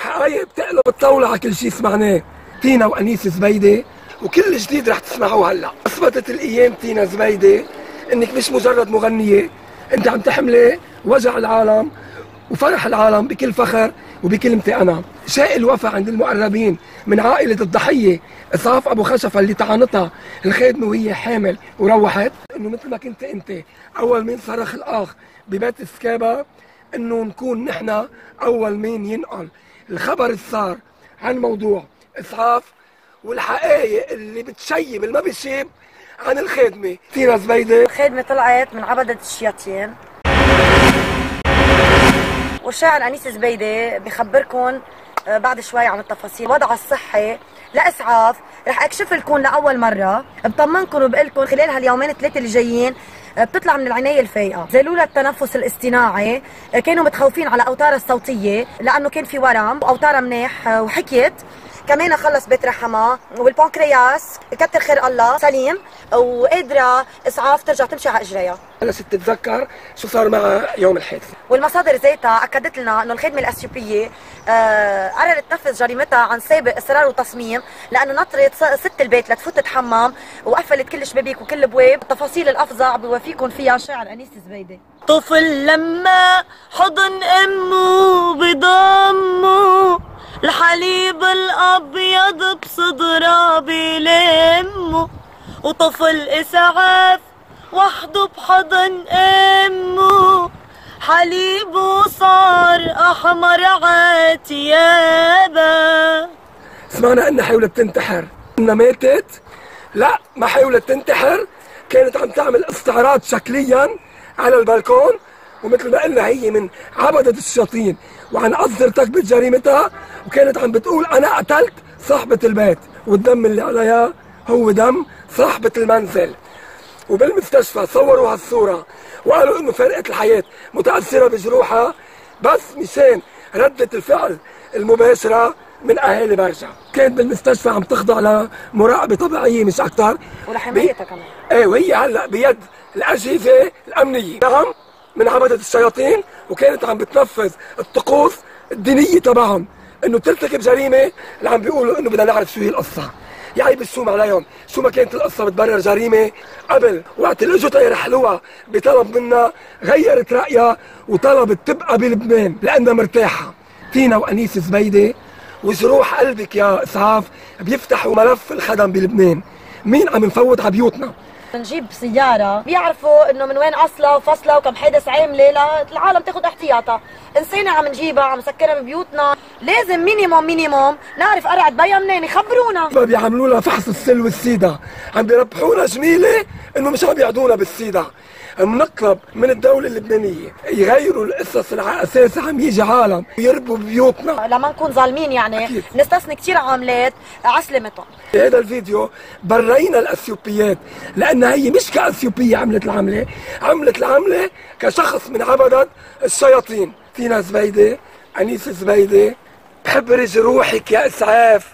حقايق بتقلب الطاولة على كل شيء سمعناه. تينا وأنيس زبيدة وكل جديد رح تسمعوه هلا. اثبتت الايام تينا زبيدة انك مش مجرد مغنية، انت عم تحملي وجع العالم وفرح العالم بكل فخر وبكلمتي انا. شاء الوفا عند المقربين من عائلة الضحية إسعاف أبو خشفة اللي طعنتها الخادمة وهي حامل وروحت، إنه مثل ما كنت أنت أول مين صرخ الآخ ببيت سكابا، إنه نكون نحن أول مين ينقل الخبر اللي صار عن موضوع إسعاف والحقائق اللي بتشيب اللي ما بيشيب عن الخادمة تينا زبيدة. الخادمة طلعت من عبدة الشياطين، والشاعر أنيس زبيدة بخبركم بعد شوي عن التفاصيل. وضعها الصحي لإسعاف رح أكشف لكم لأول مرة، بطمنكم وبقول لكم خلال هاليومين الثلاثة اللي جايين بتطلع من العناية الفايقة. زالوا التنفس الاصطناعي، كانوا متخوفين على أوتارها الصوتية لأنه كان في ورم، وأوتارها منيح وحكيت كمان. خلص بيت رحمها، والبنكرياس كتر خير الله سليم، وقادرة إسعاف ترجع تمشي على إجريها. هلا ست تتذكر شو صار معها يوم الحادثة، والمصادر ذاتها أكدت لنا إنه الخدمة الأثيوبية قررت تنفذ جريمتها عن سابق إصرار وتصميم، لأنه نطرت ست البيت لتفوت تتحمم وقفلت كل الشبابيك وكل الابواب. التفاصيل الأفظع بيوافيكم فيها شاعر أنيس زبيدة. طفل لما حضن أمه بضمه، الحليب الأبيض بصدره بلمه، وطفل إسعاف وحده بحضن أمه، حليبه صار أحمر عتيابه. سمعنا إنها حاولت تنتحر، إنها ماتت؟ لا، ما حاولت تنتحر، كانت عم تعمل استعراض شكليا على البلكون، ومثل ما قلنا هي من عبدة الشياطين وعن قصد ارتكبت جريمتها، وكانت عم بتقول أنا قتلت صاحبة البيت والدم اللي عليها هو دم صاحبة المنزل. وبالمستشفى صوروا هالصورة وقالوا إنه فارقت الحياة متأثرة بجروحها، بس مشان ردة الفعل المباشرة من أهالي برجع. كانت بالمستشفى عم تخضع لمراقبة طبيعية مش أكثر، ولحمايتها كمان. إيه، وهي هلا بيد الأجهزة الأمنية، نعم، من عبدة الشياطين، وكانت عم بتنفذ الطقوس الدينية تبعهم إنه ترتكب جريمة اللي عم بيقولوا إنه بدنا نعرف شو هي القصة. يعني بالسوم عليهم، شو ما كانت القصة بتبرر جريمة قبل، وقت اللي اجوا يرحلوها بطلب منها غيرت رأيها وطلبت تبقى بلبنان لأنها مرتاحة. تينا وأنيس زبيدة وجروح قلبك يا إسعاف بيفتحوا ملف الخدم بلبنان. مين عم نفوت على بيوتنا؟ نجيب سيارة بيعرفوا انه من وين اصلها وفصلها وكم حادث عامله للعالم تاخذ احتياطها. انسانة عم نجيبها عم نسكرها ببيوتنا، لازم مينيموم نعرف قرعة بيها منين، يخبرونا. ما بيعملوا لها فحص السل والسيدا، عم بيربحونا جميلة انه مش عم يعدونا بالسيدا. بنطلب من الدولة اللبنانية يغيروا القصص اللي على اساسها عم يجي عالم يربوا ببيوتنا. لما نكون ظالمين يعني أكيد. نستثني كثير عاملات عسلمتهم. بهذا الفيديو برينا الاثيوبيات، لانها هي مش كاثيوبية عملت العملة، عملت العملة كشخص من عبدة الشياطين. تينا زبيدة، أنيس زبيدة، بحبر جروحك يا إسعاف،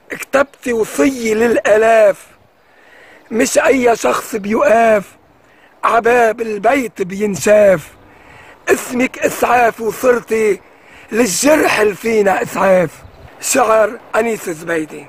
كتبتي وصية للآلاف، مش أي شخص بيقاف عباب البيت بينشاف، اسمك إسعاف وصرتي للجرح اللي فينا إسعاف. شعر أنيس زبيدة.